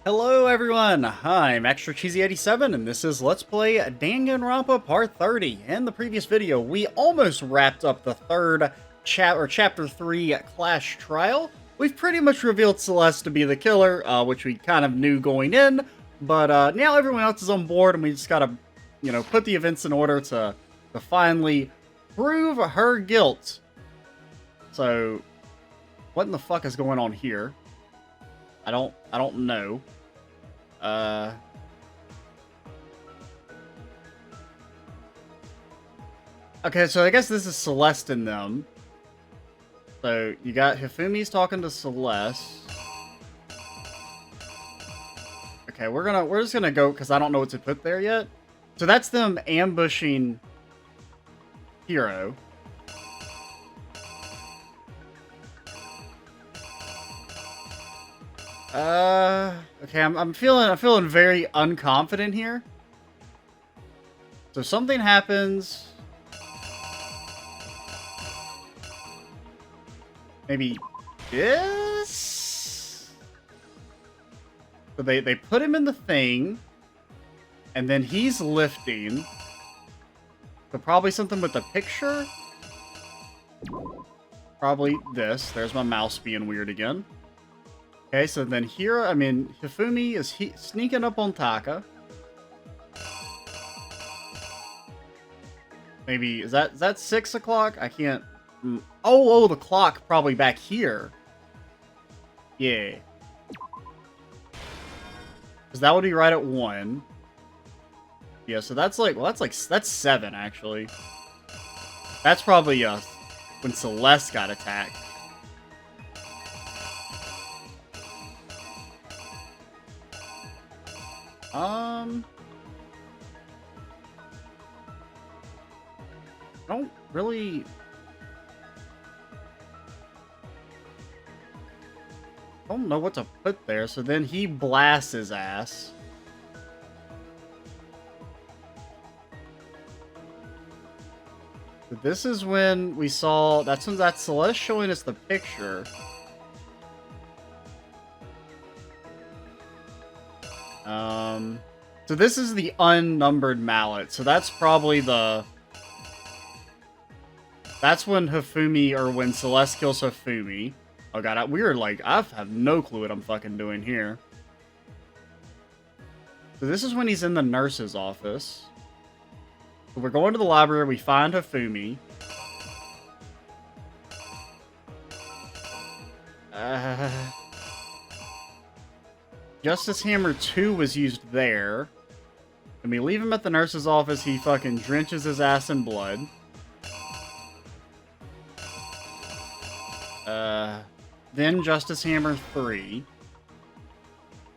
Hello everyone, I'm Extra Cheesy 87 and this is Let's Play Danganronpa Part 30. In the previous video, we almost wrapped up the third Chapter 3 Clash Trial. We've pretty much revealed Celeste to be the killer, which we kind of knew going in, but now everyone else is on board and we just gotta, put the events in order to finally prove her guilt. So, what in the fuck is going on here? I don't know. Okay, so I guess this is Celeste and them. So, you got Hifumi's talking to Celeste. Okay, we're just gonna go, because I don't know what to put there yet. So that's them ambushing Hero. Okay, I'm feeling very unconfident here. So something happens. Maybe this? So they put him in the thing, and then he's lifting. So probably something with the picture? Probably this. There's my mouse being weird again. Okay, so then here, Hifumi is sneaking up on Taka. Maybe, is that 6 o'clock? I can't... Oh, the clock probably back here. Yeah. Because that would be right at 1. Yeah, so that's like, well, that's 7, actually. That's probably, when Celeste got attacked. I don't really... I don't know what to put there, so then he blasts his ass. But this is when we saw... That's when that Celeste showing us the picture. So this is the unnumbered mallet. So that's probably the... That's when Hifumi, or when Celeste kills Hifumi. Oh god, I have no clue what I'm fucking doing here. So this is when he's in the nurse's office. So we're going to the library, we find Hifumi. Justice Hammer 2 was used there. And we leave him at the nurse's office, he fucking drenches his ass in blood. Then Justice Hammer 3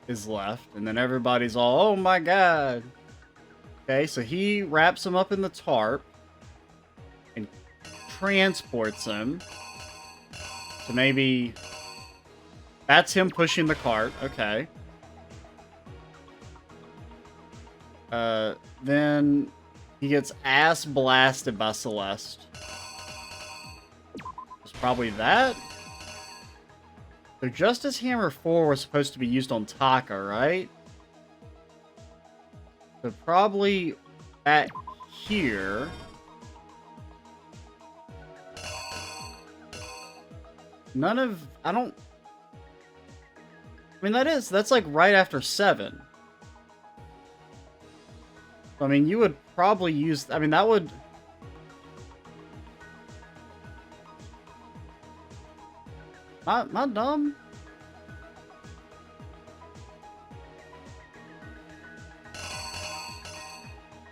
is left, and then everybody's all, oh my god. Okay, so he wraps him up in the tarp and transports him. So maybe that's him pushing the cart, okay. Then he gets ass blasted by Celeste. It's probably that. So Justice Hammer 4 was supposed to be used on Taka, right? So probably back here. That's like right after 7. I mean, you would probably use, that would... Am I dumb?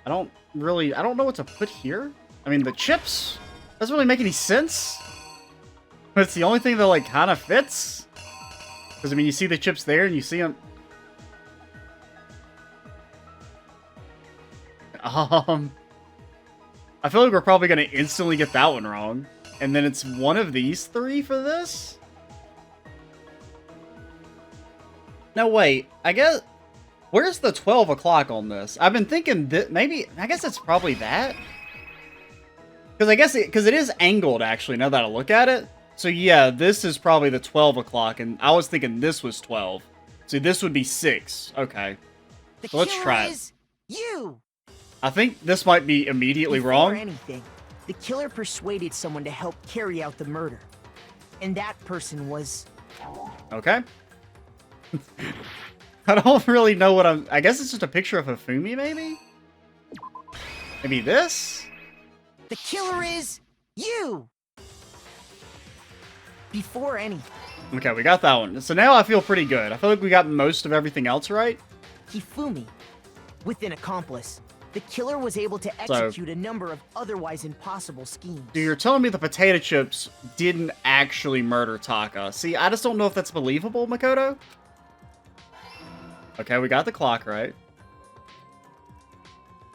I don't know what to put here. I mean, the chips doesn't really make any sense. But it's the only thing that, like, kind of fits. Because, you see the chips there and you see them... I feel like we're probably going to instantly get that one wrong. And then it's one of these 3 for this? No, wait. I guess... Where's the 12 o'clock on this? I've been thinking that maybe... I guess it's probably that. Because it is angled, actually, now that I look at it. So yeah, this is probably the 12 o'clock, and I was thinking this was 12. So this would be 6. Okay. So let's try it. Is you. I think this might be immediately Before wrong. anything, the killer persuaded someone to help carry out the murder. And that person was... Okay. I don't really know what I guess it's just a picture of Hifumi, maybe? Maybe this? The killer is you. Before anything. Okay, we got that one. So now I feel pretty good. I feel like we got most of everything else right. Hifumi, with an accomplice, the killer was able to execute a number of otherwise impossible schemes. So you're telling me the potato chips didn't actually murder Taka. See, I just don't know if that's believable, Makoto. Okay, we got the clock right.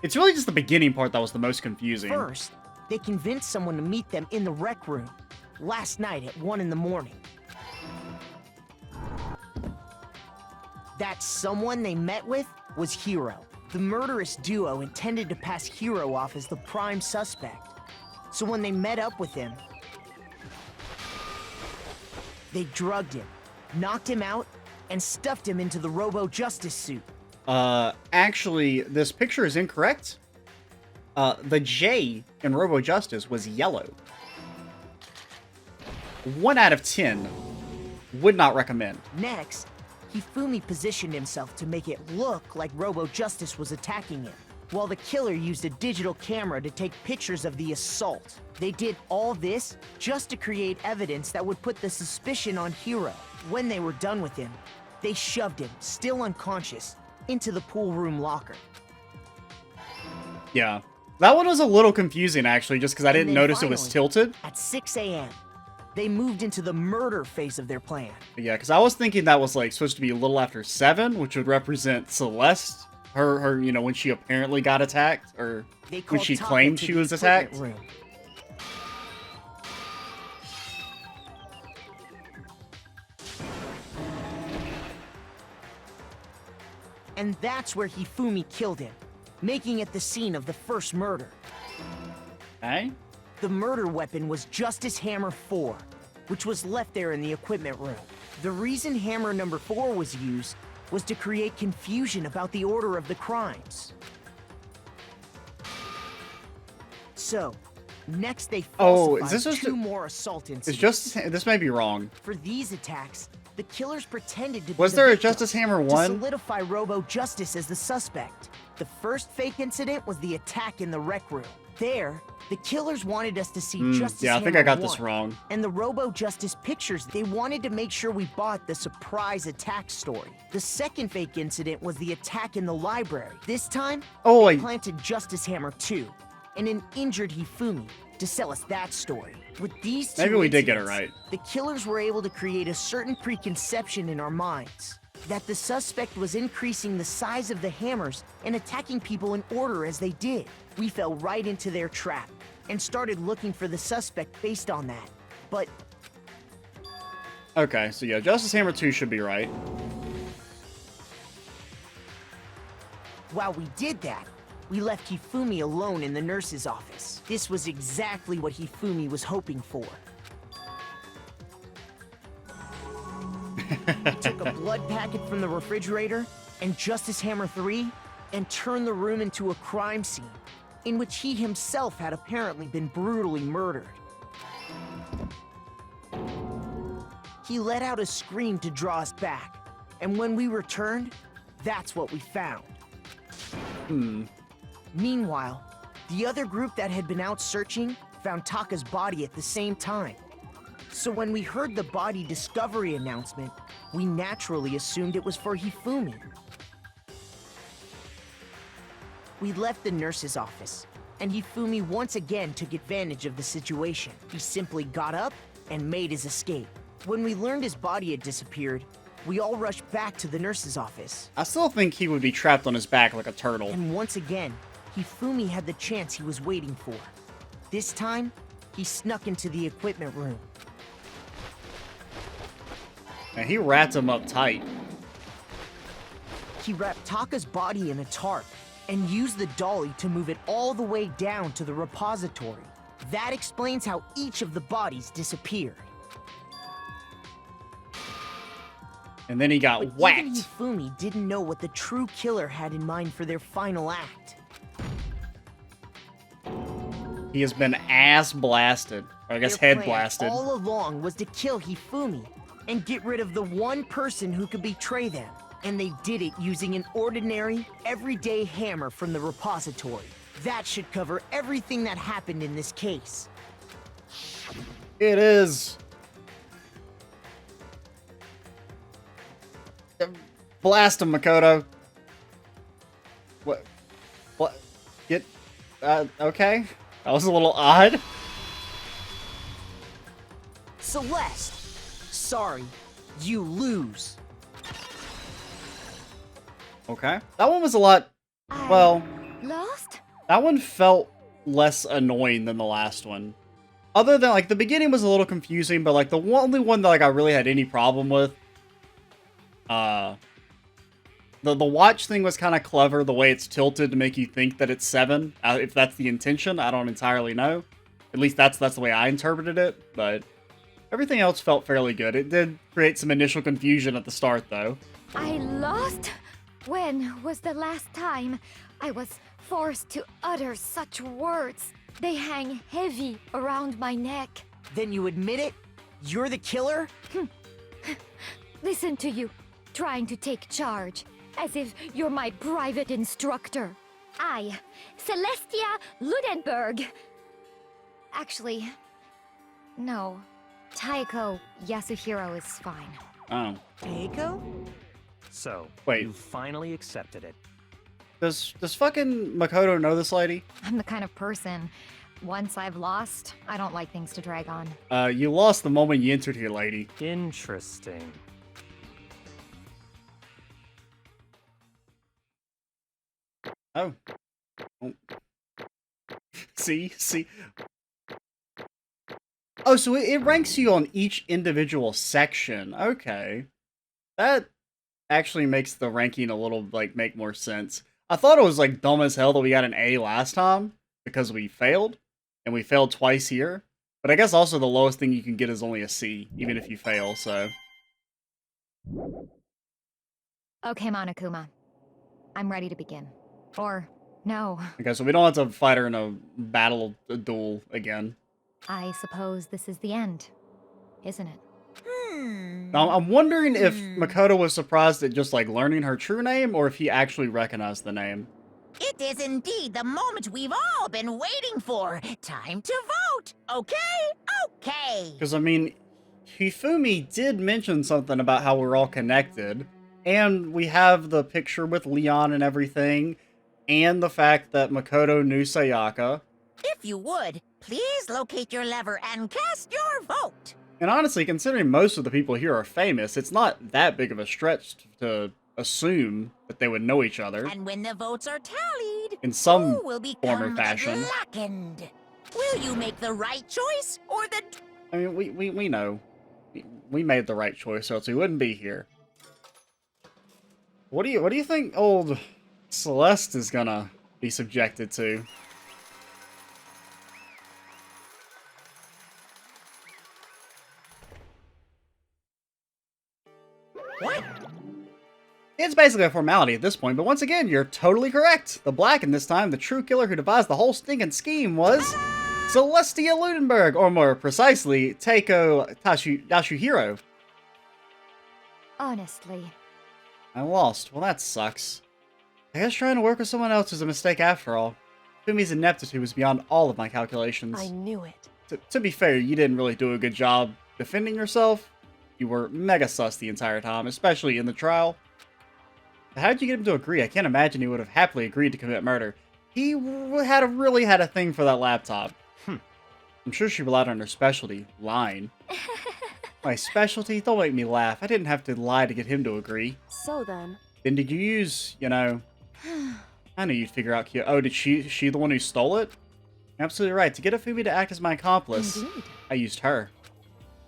It's really just the beginning part that was the most confusing. First, they convinced someone to meet them in the rec room last night at 1 in the morning. That someone they met with was Hiro. The murderous duo intended to pass Hiro off as the prime suspect. So when they met up with him, they drugged him, knocked him out, and stuffed him into the Robo-Justice suit. Actually, this picture is incorrect. The J in Robo-Justice was yellow. 1 out of 10. Would not recommend. Next, Hifumi positioned himself to make it look like Robo-Justice was attacking him, while the killer used a digital camera to take pictures of the assault. They did all this just to create evidence that would put the suspicion on Hiro. When they were done with him, they shoved him, still unconscious, into the pool room locker. Yeah. That one was a little confusing, actually, just because I didn't notice it was tilted. At 6 a.m., they moved into the murder phase of their plan. Yeah, because I was thinking that was, like, supposed to be a little after 7, which would represent Celeste. Her, you know, when she apparently got attacked, or when she claimed she was attacked. Room. And that's where Hifumi killed him, making it the scene of the first murder. Okay. The murder weapon was Justice Hammer 4, which was left there in the equipment room. The reason Hammer number 4 was used was to create confusion about the order of the crimes. So, next they falsified two more assault incidents. This may be wrong. For these attacks, the killers pretended to be Was there a Justice Hammer 1? To solidify Robo-Justice as the suspect. The first fake incident was the attack in the rec room. There, the killers wanted us to see Justice Hammer 1. Yeah, I think I got this wrong. And the Robo-Justice pictures, they wanted to make sure we bought the surprise attack story. The second fake incident was the attack in the library. This time, they planted Justice Hammer 2 and an injured Hifumi to sell us that story. With these two Maybe we did get it right. The killers were able to create a certain preconception in our minds that the suspect was increasing the size of the hammers and attacking people in order as they did. We fell right into their trap and started looking for the suspect based on that. But... Okay, so yeah, Justice Hammer 2 should be right. While we did that, we left Hifumi alone in the nurse's office. This was exactly what Hifumi was hoping for. He took a blood packet from the refrigerator and Justice Hammer 3 and turned the room into a crime scene in which he himself had apparently been brutally murdered. He let out a scream to draw us back, and when we returned, that's what we found. Meanwhile, the other group that had been out searching found Taka's body at the same time. So when we heard the body discovery announcement, we naturally assumed it was for Hifumi. We left the nurse's office, and Hifumi once again took advantage of the situation. He simply got up and made his escape. When we learned his body had disappeared, we all rushed back to the nurse's office. I still think he would be trapped on his back like a turtle. And once again, Hifumi had the chance he was waiting for. This time, he snuck into the equipment room. And he wrapped him up tight. He wrapped Taka's body in a tarp and used the dolly to move it all the way down to the repository. That explains how each of the bodies disappeared. And then he got But whacked. even Hifumi didn't know what the true killer had in mind for their final act. He has been ass blasted. Or I guess Their head plan blasted. all along was to kill Hifumi and get rid of the one person who could betray them. And they did it using an ordinary, everyday hammer from the repository. That should cover everything that happened in this case. It is. Blast him, Makoto. What? Get... okay. That was a little odd. Celeste, sorry, you lose. Okay. That one was a lot... well... Lost? that one felt less annoying than the last one. Other than, like, the beginning was a little confusing, but, like, the only one that, like, I really had any problem with... The watch thing was kind of clever, the way it's tilted to make you think that it's 7. If that's the intention, I don't entirely know. At least that's the way I interpreted it, but... everything else felt fairly good. It did create some initial confusion at the start, though. I lost? When was the last time I was forced to utter such words? They hang heavy around my neck. Then you admit it? You're the killer? Listen to you, trying to take charge, as if you're my private instructor. I, Celestia Ludenberg. Actually, no. Taiko Yasuhiro is fine. Oh. Keiko? So, Wait. you finally accepted it. Does fucking Makoto know this lady? I'm the kind of person, once I've lost, I don't like things to drag on. You lost the moment you entered here, lady. Interesting. Oh. See? Oh, so it ranks you on each individual section. Okay. That actually makes the ranking a little, like, make more sense. I thought it was, like, dumb as hell that we got an A last time, because we failed, and we failed twice here. But I guess also the lowest thing you can get is only a C, even if you fail, so... Okay, Monokuma. I'm ready to begin. Or, no, Okay, so we don't have to fight her in a duel again. I suppose this is the end, isn't it? Now, I'm wondering if Makoto was surprised at just, like, learning her true name, or if he actually recognized the name. It is indeed the moment we've all been waiting for. Time to vote. Okay? Okay. Because, I mean, Hifumi did mention something about how we're all connected, and we have the picture with Leon and everything, and the fact that Makoto knew Sayaka. If you would, please locate your lever and cast your vote. And honestly, considering most of the people here are famous, it's not that big of a stretch to assume that they would know each other. And when the votes are tallied, In some who will form or become fashion. blackened? Will you make the right choice or the... I mean, we know. We made the right choice, or else we wouldn't be here. What do you think old Celeste is gonna be subjected to? What? It's basically a formality at this point, but once again, you're totally correct. The black, and this time, the true killer who devised the whole stinking scheme was... Celestia Ludenberg, or more precisely, Taiko Yasuhiro. Honestly. I lost. Well, that sucks. I guess trying to work with someone else was a mistake after all. Fumi's ineptitude was beyond all of my calculations. I knew it. To be fair, you didn't really do a good job defending yourself. You were mega sus the entire time, especially in the trial. How did you get him to agree? I can't imagine he would have happily agreed to commit murder. He really had a thing for that laptop. I'm sure she relied on her specialty, lying. My specialty? Don't make me laugh. I didn't have to lie to get him to agree. So then... Then did you use, you know... I knew you'd figure out Kyoko. Oh, did she the one who stole it? Absolutely right. To get Fumi to act as my accomplice, Indeed. I used her.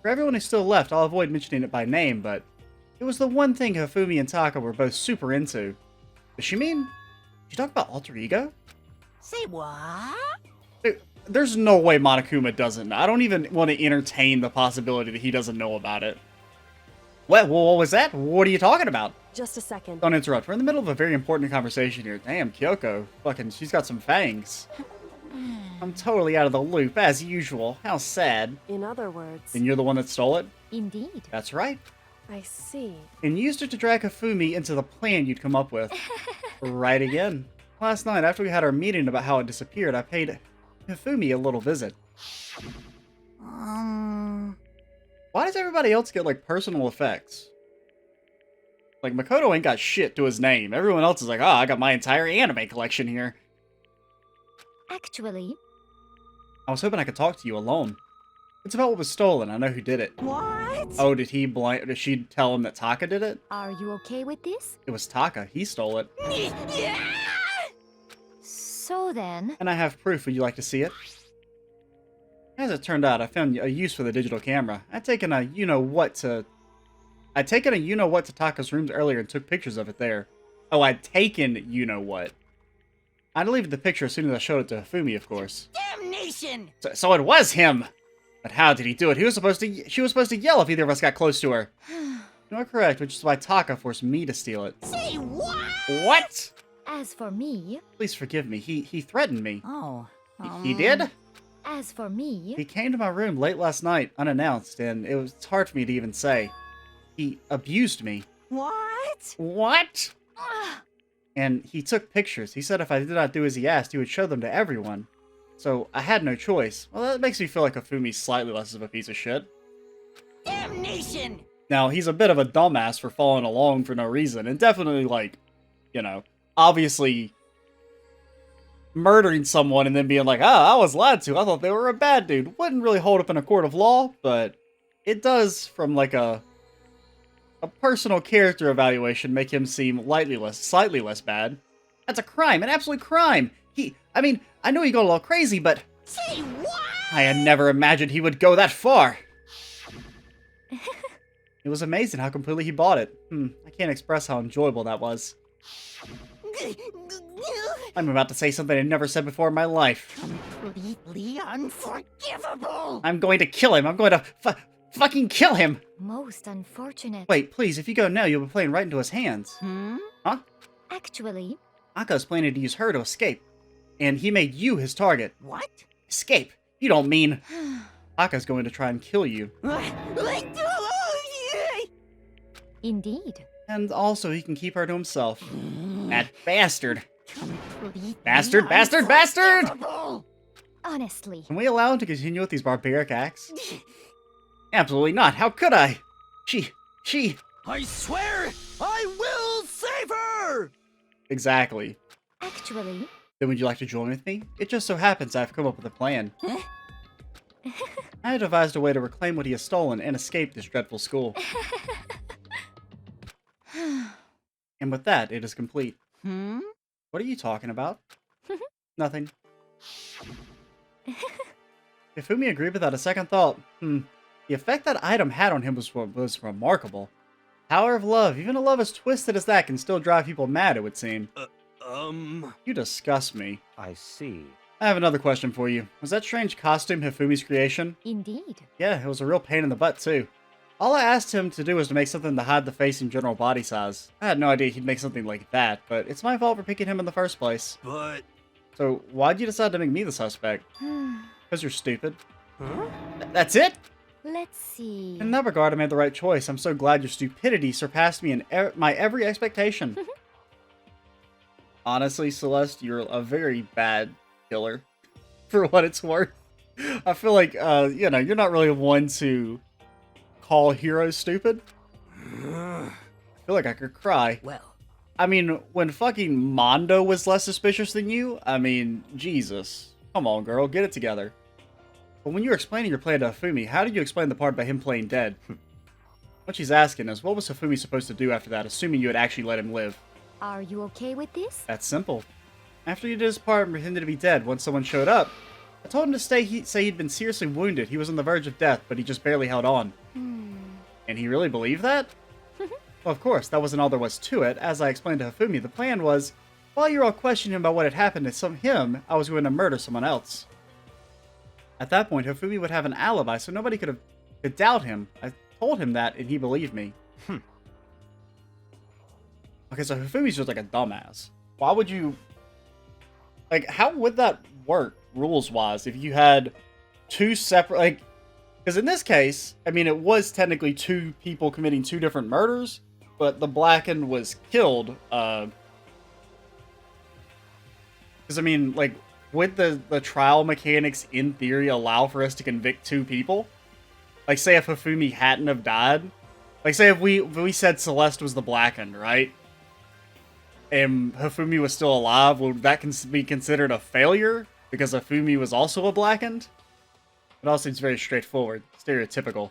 For everyone who's still left, I'll avoid mentioning it by name, but it was the one thing Hifumi and Taka were both super into. Does she mean... Did you talk about alter ego? Say what? There's no way Monokuma doesn't know. I don't even want to entertain the possibility that he doesn't know about it. What was that? What are you talking about? Just a second. Don't interrupt. We're in the middle of a very important conversation here. Damn, Kyoko. Fucking, she's got some fangs. I'm totally out of the loop, as usual. How sad. In other words, And you're the one that stole it? Indeed. That's right. I see. And used it to drag Hifumi into the plan you'd come up with. Right again. Last night, after we had our meeting about how it disappeared, I paid Hifumi a little visit. Why does everybody else get, like, personal effects? Like, Makoto ain't got shit to his name. Everyone else is like, oh, I got my entire anime collection here. Actually, I was hoping I could talk to you alone. It's about what was stolen. I know who did it. What? Oh, did she tell him that Taka did it? are you okay with this? It was Taka. He stole it. So then, And I have proof. Would you like to see it? As it turned out, I found a use for the digital camera. I'd taken a you-know-what to Taka's rooms earlier and took pictures of it there. Oh, I'd taken you-know-what. I deleted the picture as soon as I showed it to Hifumi, of course. Damnation! So it was him! But how did he do it? She was supposed to yell if either of us got close to her. You are correct, which is why Taka forced me to steal it. Say what? What? as for me, Please forgive me. He threatened me. Oh. He did? as for me, He came to my room late last night, unannounced, and it's hard for me to even say. He abused me. What? What? And he took pictures. He said if I did not do as he asked, he would show them to everyone. So I had no choice. Well, that makes me feel like Hifumi's slightly less of a piece of shit. Damnation! Now, he's a bit of a dumbass for following along for no reason, and definitely, like, you know, obviously murdering someone and then being like, I was lied to. I thought they were a bad dude. Wouldn't really hold up in a court of law, but it does, from, like, a personal character evaluation, make him seem slightly less bad. That's a crime, an absolute crime. I know he got a little crazy, but Say what? I had never imagined he would go that far. It was amazing how completely he bought it. I can't express how enjoyable that was. I'm about to say something I've never said before in my life. Completely unforgivable! I'm going to kill him. I'm going to fucking kill him. most unfortunate. Wait, please, if you go now, you'll be playing right into his hands. Huh? Actually, Aka's planning to use her to escape. And he made you his target. What? Escape? You don't mean... Aka's going to try and kill you. indeed. And also, he can keep her to himself. That bastard. Completely Bastard, bastard, bastard! unforgivable! Honestly, Can we allow him to continue with these barbaric acts? Absolutely not. How could I? She... I swear I will save her! Exactly. actually, Then would you like to join with me? It just so happens I've come up with a plan. I have devised a way to reclaim what he has stolen and escape this dreadful school. And with that, it is complete. What are you talking about? Nothing. Hifumi agreed without a second thought. The effect that item had on him was remarkable. Power of love, even a love as twisted as that, can still drive people mad, it would seem. You disgust me. I see. I have another question for you. Was that strange costume Hifumi's creation? indeed. Yeah, it was a real pain in the butt, too. All I asked him to do was to make something to hide the face and general body size. I had no idea he'd make something like that, but it's my fault for picking him in the first place. But... So, why'd you decide to make me the suspect? Because you're stupid. That's it? Let's see. In that regard, I made the right choice. I'm so glad your stupidity surpassed me in my every expectation. Honestly, Celeste, you're a very bad killer, for what it's worth. I feel like, you're not really one to call heroes stupid. I feel like I could cry. Well, I mean, when fucking Mondo was less suspicious than you, I mean, Jesus. Come on, girl, get it together. But when you were explaining your plan to Hifumi, how did you explain the part about him playing dead? What she's asking is, what was Hifumi supposed to do after that, assuming you had actually let him live? Are you okay with this? That's simple. After he did his part and pretended to be dead, once someone showed up, I told him to say he'd been seriously wounded. He was on the verge of death, but he just barely held on. And he really believed that? Well, of course, that wasn't all there was to it. As I explained to Hifumi, the plan was, while you were all questioning him about what had happened to him, I was going to murder someone else. At that point, Hifumi would have an alibi, so nobody could doubt him. I told him that, and he believed me. Okay, so Hifumi's just like a dumbass. Why would you... Like, how would that work, rules-wise, if you had two separate... Like, because in this case, I mean, it was technically two people committing two different murders, but the Blackened was killed, because, I mean, like, would the trial mechanics, in theory, allow for us to convict two people? Like, say if Hifumi hadn't have died? Like, say if we said Celeste was the Blackened, right? And Hifumi was still alive, would that be considered a failure? Because Hifumi was also a Blackened? It all seems very straightforward, stereotypical.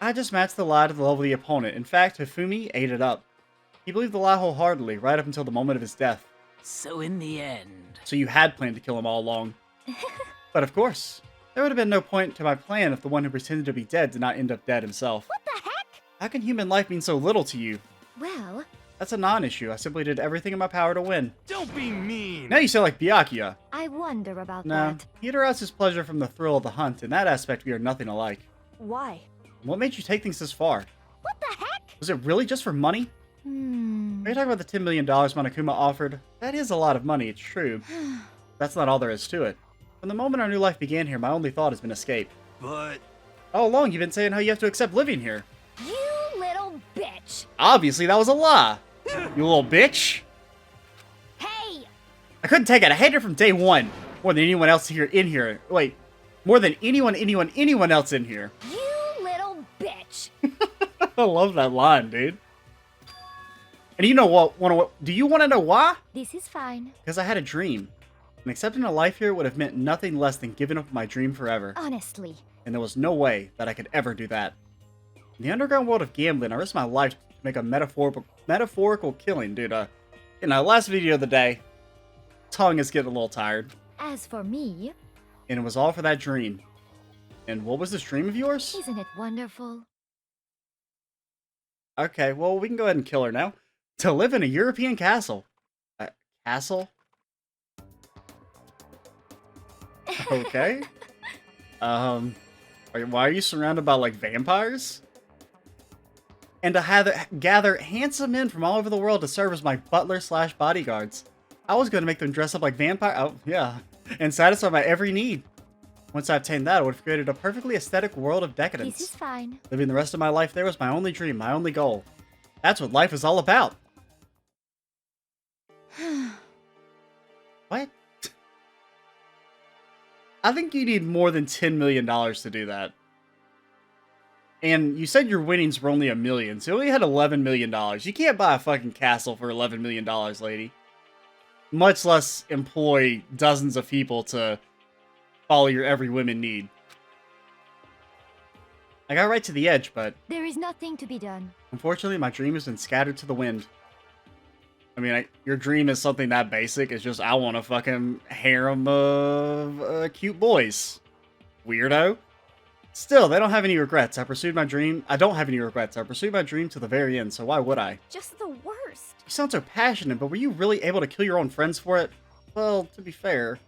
I just matched the lie to the level of the opponent. In fact, Hifumi ate it up. He believed the lie wholeheartedly, right up until the moment of his death. So in the end... So you had planned to kill him all along. But of course, there would have been no point to my plan if the one who pretended to be dead did not end up dead himself. What the heck? How can human life mean so little to you? Well, That's a non-issue. I simply did everything in my power to win. Don't be mean! Now you sound like Byakuya. I wonder about No, that. he derives his pleasure from the thrill of the hunt. In that aspect, we are nothing alike. Why? What made you take things this far? What the heck? Was it really just for money? Are you talking about the $10 million Monokuma offered? That is a lot of money, it's true. That's not all there is to it. From the moment our new life began here, my only thought has been escape. But... All along, you've been saying how you have to accept living here. You little bitch! Obviously, that was a lie. You little bitch. Hey! I couldn't take it. I hated it from day one. More than anyone else in here. Wait. More than anyone else in here. You little bitch! I love that line, dude. And you know what? Do you want to know why? This is fine. Because I had a dream. And accepting a life here would have meant nothing less than giving up my dream forever. Honestly. And there was no way that I could ever do that. In the underground world of gambling, I risked my life to make a metaphorical killing, dude. In our last video of the day, tongue is getting a little tired. As for me, And it was all for that dream. And what was this dream of yours? isn't it wonderful? Okay, well, we can go ahead and kill her now. To live in a European castle. Castle? Okay. Why are you surrounded by, like, vampires? And to gather handsome men from all over the world to serve as my butler/bodyguards. I was going to make them dress up like vampire. Oh, yeah. And satisfy my every need. Once I obtained that, I would have created a perfectly aesthetic world of decadence. This is fine. Living the rest of my life there was my only dream, my only goal. That's what life is all about. What? I think you need more than $10 million to do that. And you said your winnings were only $1 million, so you only had $11 million. You can't buy a fucking castle for $11 million, lady. Much less employ dozens of people to follow your every women need. I got right to the edge, but There is nothing to be done. unfortunately my dream has been scattered to the wind. I mean, your dream is something that basic. It's just, I want a fucking harem of cute boys. Weirdo. Still, they don't have any regrets. I pursued my dream. I don't have any regrets. I pursued my dream to the very end, so why would I? Just the worst. You sound so passionate, but were you really able to kill your own friends for it? Well, to be fair,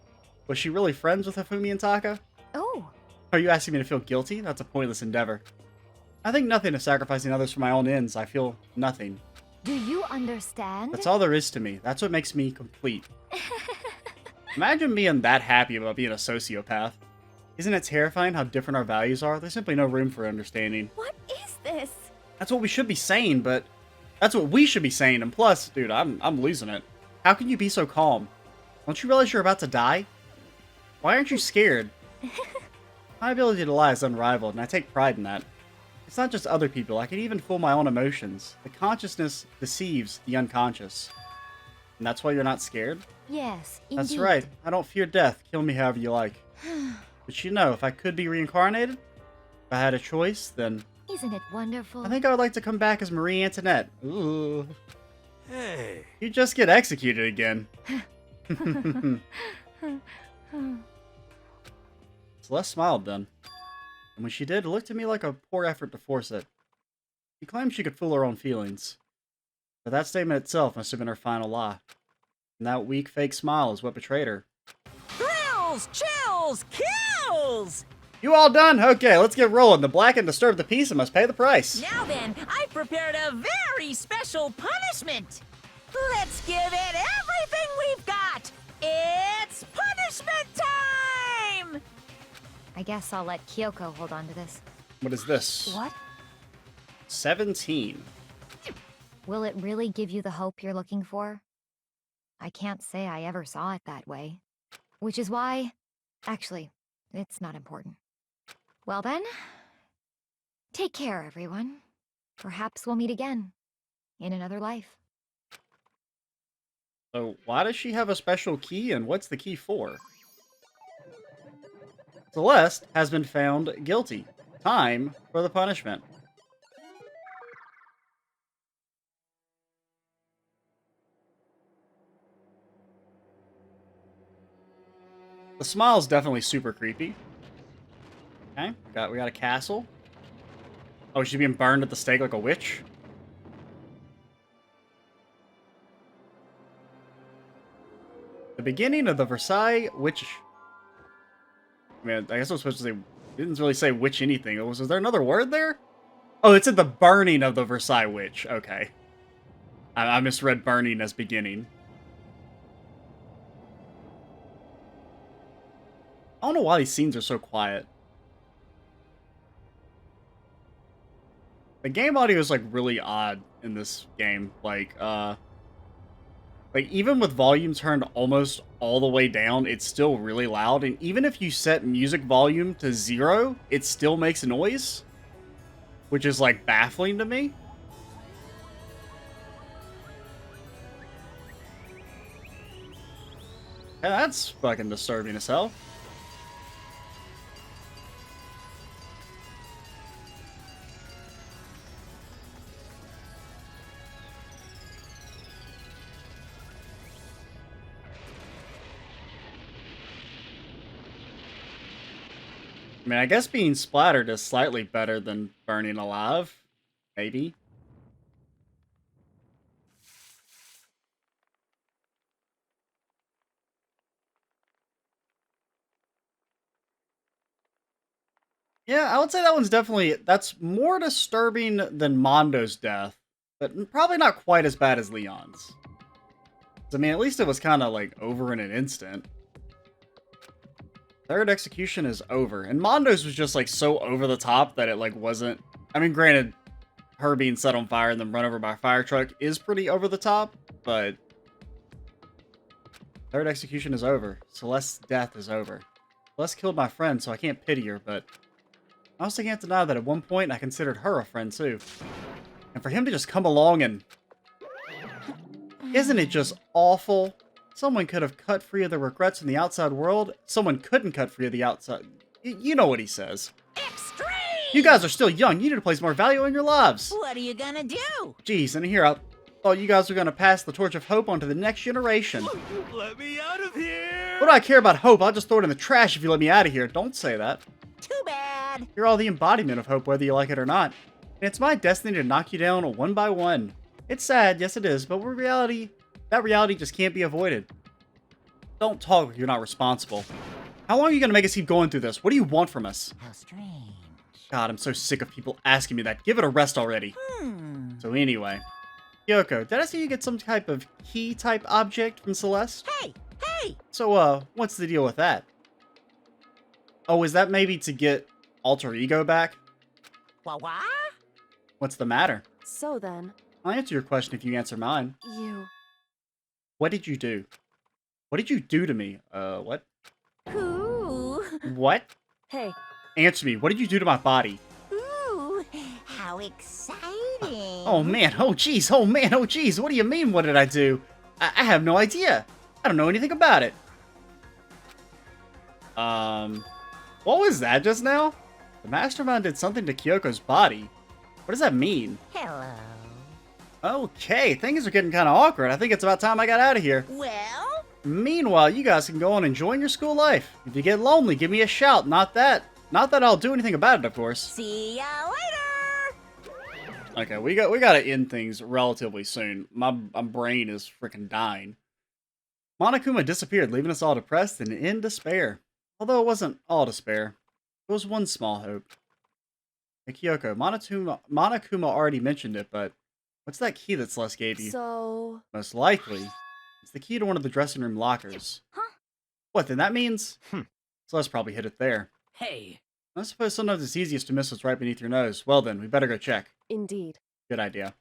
was she really friends with Hifumi and Taka? Oh, Are you asking me to feel guilty? That's a pointless endeavor. I think nothing of sacrificing others for my own ends. I feel nothing. do you understand? That's all there is to me. That's what makes me complete. Imagine being that happy about being a sociopath. Isn't it terrifying how different our values are? There's simply no room for understanding. What is this? That's what we should be saying, but... That's what we should be saying, and plus, dude, I'm losing it. How can you be so calm? Don't you realize you're about to die? Why aren't you scared? My ability to lie is unrivaled, and I take pride in that. It's not just other people, I can even fool my own emotions. The consciousness deceives the unconscious. And that's why you're not scared? Yes, indeed. That's right. I don't fear death. Kill me however you like. But you know, if I could be reincarnated, if I had a choice, then Isn't it wonderful? I think I would like to come back as Marie Antoinette. Ooh. Hey. You just get executed again. Celeste smiled then. And when she did, it looked at me like a poor effort to force it. She claimed she could fool her own feelings. But that statement itself must have been her final lie. And that weak, fake smile is what betrayed her. Thrills, chills, kills! You all done? Okay, let's get rolling. The black and disturb the peace and must pay the price. Now then, I've prepared a very special punishment. Let's give it everything we've got. It's punishment time! I guess I'll let Kyoko hold on to this. What is this? What? 17. Will it really give you the hope you're looking for? I can't say I ever saw it that way. Which is why... Actually, it's not important. Well then, take care, everyone. Perhaps we'll meet again. In another life. So, why does she have a special key, and what's the key for? Celeste has been found guilty. Time for the punishment. The smile's definitely super creepy. Okay, we got a castle. Oh, she's being burned at the stake like a witch? The beginning of the Versailles witch... I mean, I guess I was supposed to say... It didn't really say witch anything. Was there another word there? Oh, it said the burning of the Versailles witch. Okay. I misread burning as beginning. I don't know why these scenes are so quiet. The game audio is, like, really odd in this game. Like, even with volume turned almost all the way down, it's still really loud. And even if you set music volume to 0, it still makes a noise. Which is, like, baffling to me. Yeah, that's fucking disturbing as hell. I mean, I guess being splattered is slightly better than burning alive. Maybe. Yeah, I would say that one's definitely... That's more disturbing than Mondo's death. But probably not quite as bad as Leon's. I mean, at least it was kind of, like, over in an instant. Third execution is over. And Mondo's was just, like, so over the top that it, like, wasn't... I mean, granted, her being set on fire and then run over by a fire truck is pretty over the top, but... Third execution is over. Celeste's death is over. Celeste killed my friend, so I can't pity her, but... I also can't deny that at one point I considered her a friend, too. And for him to just come along and... Isn't it just awful? Someone could have cut free of the regrets in the outside world. Someone couldn't cut free of the outside... You know what he says. Extreme! You guys are still young. You need to place more value in your lives. What are you gonna do? Jeez, and here I thought you guys were going to pass the torch of hope on to the next generation. Let me out of here! What do I care about hope? I'll just throw it in the trash if you let me out of here. Don't say that. Too bad. You're all the embodiment of hope, whether you like it or not. And it's my destiny to knock you down one by one. It's sad, yes it is, but that reality just can't be avoided. Don't talk if you're not responsible. How long are you going to make us keep going through this? What do you want from us? How strange. God, I'm so sick of people asking me that. Give it a rest already. So anyway. Kyoko, did I see you get some type of key-type object from Celeste? Hey! Hey! So, what's the deal with that? Oh, is that maybe to get Alter Ego back? What? What's the matter? So then, I'll answer your question if you answer mine. you... What did you do? What did you do to me? What? Ooh. What? Hey, Answer me. What did you do to my body? Ooh. How exciting. Oh, man. Oh, jeez. Oh, man. Oh, jeez. What do you mean, what did I do? I have no idea. I don't know anything about it. What was that just now? The mastermind did something to Kyoko's body. What does that mean? Hello. Okay, things are getting kind of awkward. I think it's about time I got out of here. Well? Meanwhile, you guys can go on enjoying your school life. If you get lonely, give me a shout. Not that I'll do anything about it, of course. See ya later! Okay, we gotta end things relatively soon. My brain is freaking dying. Monokuma disappeared, leaving us all depressed and in despair. Although it wasn't all despair. There was one small hope. Hey, Kyoko, Monokuma already mentioned it, but what's that key that Celeste gave you? So... Most likely, it's the key to one of the dressing room lockers. Huh? What, then that means? Celeste probably hid it there. Hey. I suppose sometimes it's easiest to miss what's right beneath your nose. Well then, we better go check. Indeed. Good idea.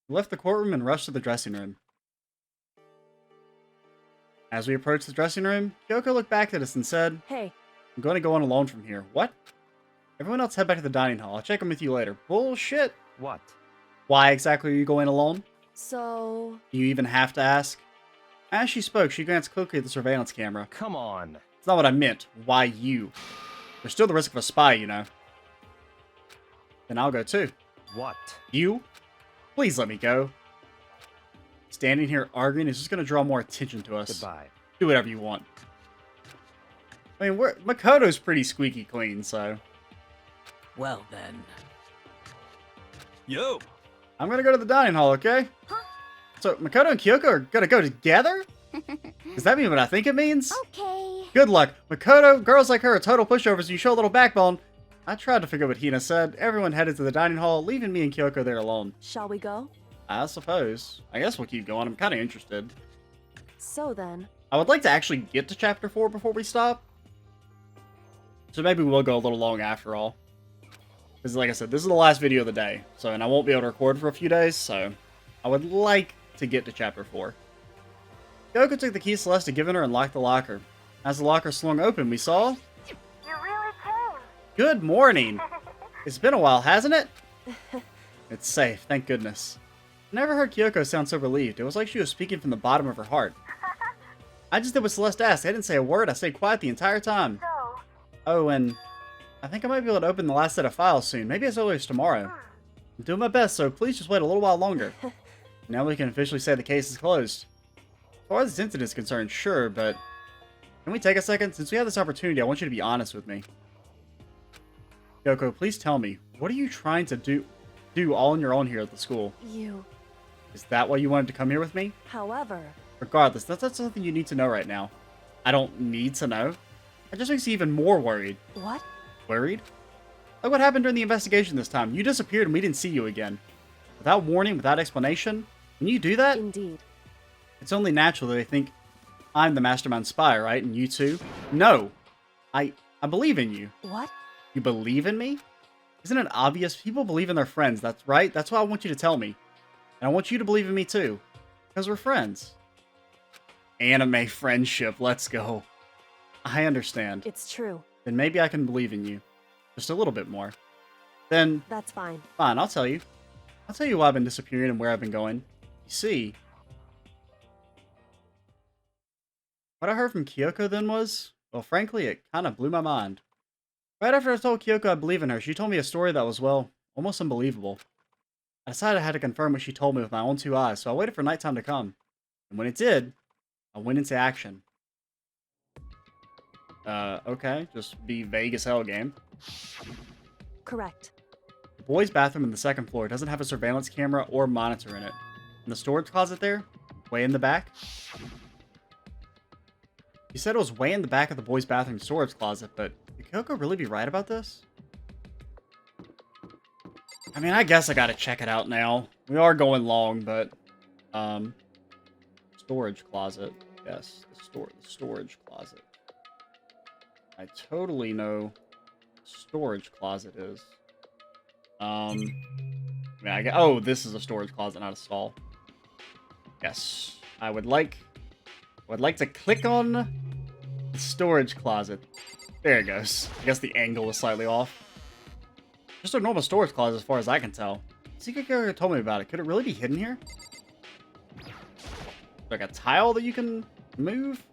We left the courtroom and rushed to the dressing room. As we approached the dressing room, Kyoko looked back at us and said, Hey, I'm going to go on alone from here. What? Everyone else head back to the dining hall. I'll check in with you later. Bullshit. What? Why exactly are you going alone? so... Do you even have to ask? As she spoke, she glanced quickly at the surveillance camera. Come on. It's not what I meant. Why you? There's still the risk of a spy, you know. Then I'll go too. What? You? Please let me go. Standing here arguing is just going to draw more attention to us. Goodbye. Do whatever you want. I mean, Makoto's pretty squeaky clean, so... Well then. Yo. I'm going to go to the dining hall, okay? Huh? So, Makoto and Kyoko are going to go together? Does that mean what I think it means? Okay. Good luck. Makoto, girls like her are total pushovers. You show a little backbone. I tried to figure what Hina said. Everyone headed to the dining hall, leaving me and Kyoko there alone. Shall we go? I suppose. I guess we'll keep going. I'm kind of interested. So then... I would like to actually get to chapter 4 before we stop. So maybe we'll go a little long after all. Because like I said, this is the last video of the day. So, and I won't be able to record for a few days, so I would like to get to chapter 4. Kyoko took the key Celeste had given her and locked the locker. As the locker swung open, we saw... You really came. Good morning! It's been a while, hasn't it? It's safe, thank goodness. I never heard Kyoko sound so relieved. It was like she was speaking from the bottom of her heart. I just did what Celeste asked. I didn't say a word. I stayed quiet the entire time. So, Oh, and I think I might be able to open the last set of files soon. Maybe as early as tomorrow. I'm doing my best, so please just wait a little while longer. Now we can officially say the case is closed. As far as this incident is concerned, sure, but... Can we take a second? Since we have this opportunity, I want you to be honest with me. Kyoko, please tell me, what are you trying to do all on your own here at the school? You... Is that why you wanted to come here with me? However... Regardless, that's not something you need to know right now. I don't need to know. It just makes you even more worried. What? Worried? Like what happened during the investigation this time. You disappeared and we didn't see you again. Without warning, without explanation. When you do that, Indeed. it's only natural that they think I'm the mastermind spy, right? And you too? No. I believe in you. What? You believe in me? Isn't it obvious? People believe in their friends, that's right. That's what I want you to tell me. And I want you to believe in me too. Because we're friends. Anime friendship, let's go. I understand. It's true. Then maybe I can believe in you. Just a little bit more. Then, That's fine. fine, I'll tell you. I'll tell you why I've been disappearing and where I've been going. You see, what I heard from Kyoko then was, well, frankly, it kind of blew my mind. Right after I told Kyoko I believe in her, she told me a story that was, well, almost unbelievable. I decided I had to confirm what she told me with my own two eyes, so I waited for nighttime to come. And when it did, I went into action. Okay, just be vague as hell, game. Correct. The boys' bathroom in the second floor doesn't have a surveillance camera or monitor in it. In the storage closet there, way in the back. You said it was way in the back of the boys' bathroom storage closet, but could Kyoko really be right about this? I mean, I guess I gotta check it out now. We are going long, but... Storage closet. Yes, the storage closet. I totally know what storage closet is. I mean, oh, this is a storage closet, not a stall. Yes, I would like to click on the storage closet. There it goes. I guess the angle was slightly off. Just a normal storage closet as far as I can tell. Secret character told me about it. Could it really be hidden here? Like a tile that you can move?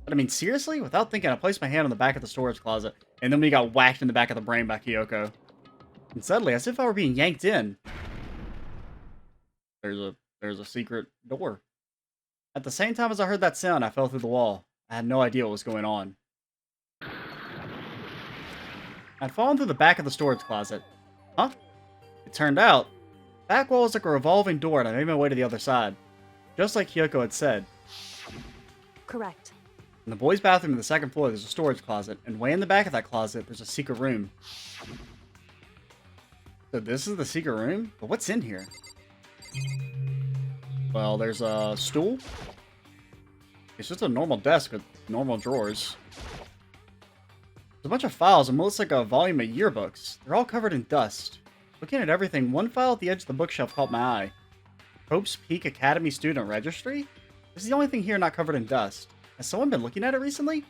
But I mean, seriously? Without thinking, I placed my hand on the back of the storage closet, and then we got whacked in the back of the brain by Kyoko. And suddenly, as if I were being yanked in, there's a secret door. At the same time as I heard that sound, I fell through the wall. I had no idea what was going on. I'd fallen through the back of the storage closet. Huh? It turned out, the back wall was like a revolving door, and I made my way to the other side. Just like Kyoko had said. Correct. In the boys' bathroom on the second floor, there's a storage closet, and way in the back of that closet, there's a secret room. So this is the secret room? But what's in here? Well, there's a stool. It's just a normal desk with normal drawers. There's a bunch of files and what looks like a volume of yearbooks. They're all covered in dust. Looking at everything, one file at the edge of the bookshelf caught my eye. Pope's Peak Academy Student Registry? This is the only thing here not covered in dust. Has someone been looking at it recently?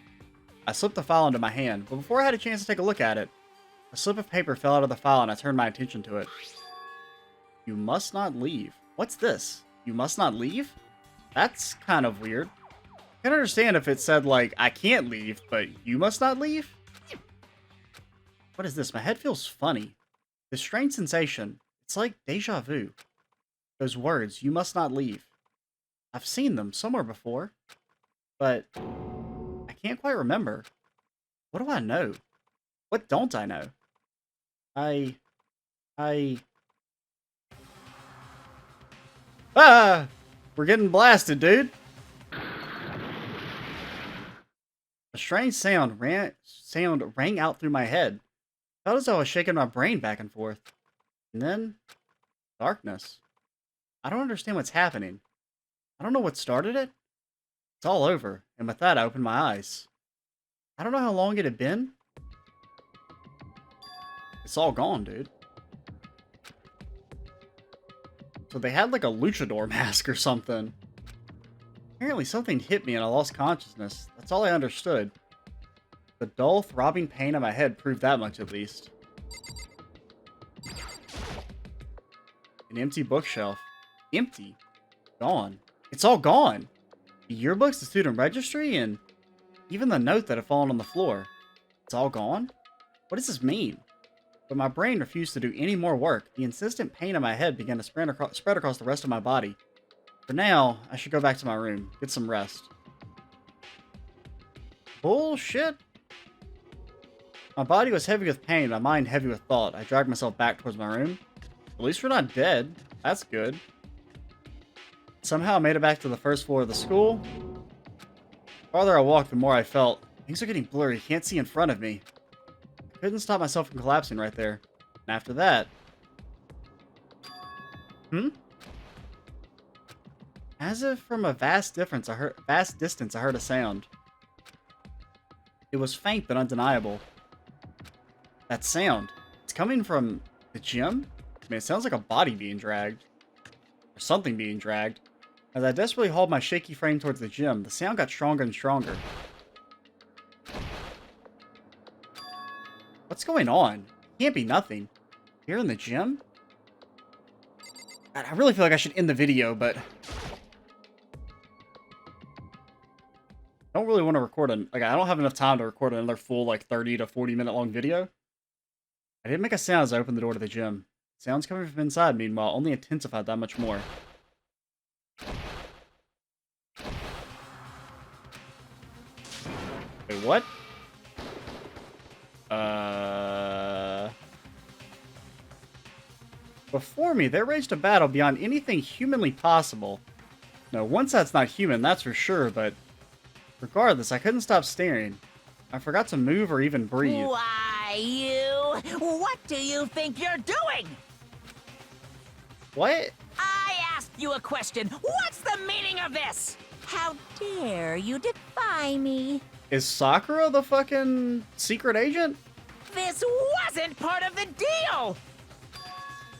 I slipped the file into my hand, but before I had a chance to take a look at it, a slip of paper fell out of the file and I turned my attention to it. You must not leave. What's this? You must not leave? That's kind of weird. I can understand if it said, like, I can't leave, but you must not leave? What is this? My head feels funny. This strange sensation. It's like deja vu. Those words, you must not leave. I've seen them somewhere before, but I can't quite remember. What do I know? What don't I know? Ah! We're getting blasted, dude. A strange sound rang out through my head. Felt as though I was shaking my brain back and forth. And then, darkness. I don't understand what's happening. I don't know what started it. It's all over, and with that I opened my eyes. I don't know how long it had been. It's all gone, dude. So they had like a luchador mask or something. Apparently something hit me and I lost consciousness. That's all I understood. The dull, throbbing pain in my head proved that much at least. An empty bookshelf. Empty. Gone. It's all gone. The yearbooks, the student registry, and even the note that had fallen on the floor. It's all gone? What does this mean? But my brain refused to do any more work. The insistent pain in my head began to spread across the rest of my body. For now, I should go back to my room, get some rest. Bullshit. My body was heavy with pain, my mind heavy with thought. I dragged myself back towards my room. At least we're not dead. That's good. Somehow I made it back to the first floor of the school. The farther I walked, the more I felt. Things are getting blurry. Can't see in front of me. I couldn't stop myself from collapsing right there. And after that... As if from a vast distance, I heard a sound. It was faint but undeniable. That sound. It's coming from the gym? I mean, it sounds like a body being dragged. Or something being dragged. As I desperately hauled my shaky frame towards the gym, the sound got stronger and stronger. What's going on? Can't be nothing. Here in the gym? God, I really feel like I should end the video, but... I don't really want to record I don't have enough time to record another full, 30 to 40 minute long video. I didn't make a sound as I opened the door to the gym. Sounds coming from inside, meanwhile, only intensified that much more. Wait, what? Before me, there raged a battle beyond anything humanly possible. No, one side's not human, that's for sure, but... Regardless, I couldn't stop staring. I forgot to move or even breathe. Why, you? What do you think you're doing? What? I asked you a question. What's the meaning of this? How dare you defy me? Is Sakura the fucking secret agent? This wasn't part of the deal!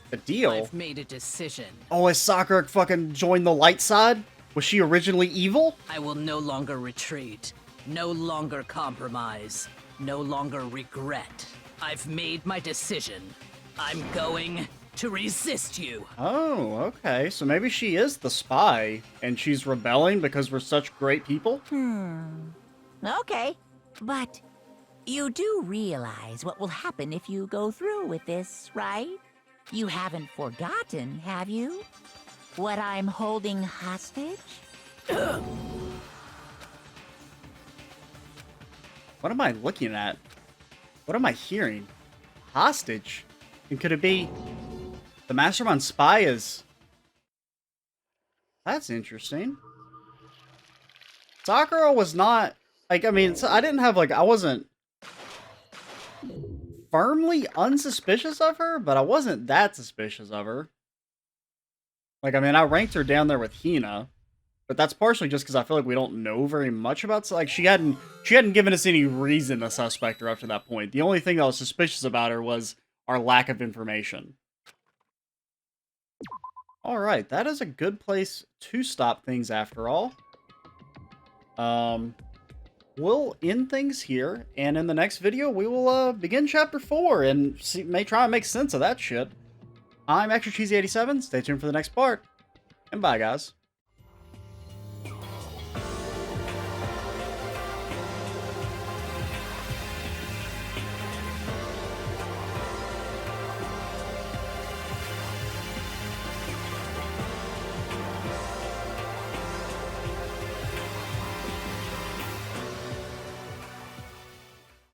The deal? I've made a decision. Oh, has Sakura fucking joined the light side? Was she originally evil? I will no longer retreat, no longer compromise, no longer regret. I've made my decision. I'm going to resist you. Oh, okay. So maybe she is the spy, and she's rebelling because we're such great people? Okay, but you do realize what will happen if you go through with this, right? You haven't forgotten, have you? What I'm holding hostage? What am I looking at? What am I hearing? Hostage? And could it be... The Mastermind spy is... That's interesting. Sakura was not Like, I mean, so I didn't have, like, I wasn't firmly unsuspicious of her, but I wasn't that suspicious of her. Like, I mean, I ranked her down there with Hina, but that's partially just because I feel like we don't know very much about, so, like, she hadn't given us any reason to suspect her up to that point. The only thing that was suspicious about her was our lack of information. Alright, that is a good place to stop things after all. We'll end things here, and in the next video, we will begin Chapter 4 and may try and make sense of that shit. I'm Extra Cheesy 87. Stay tuned for the next part, and bye, guys.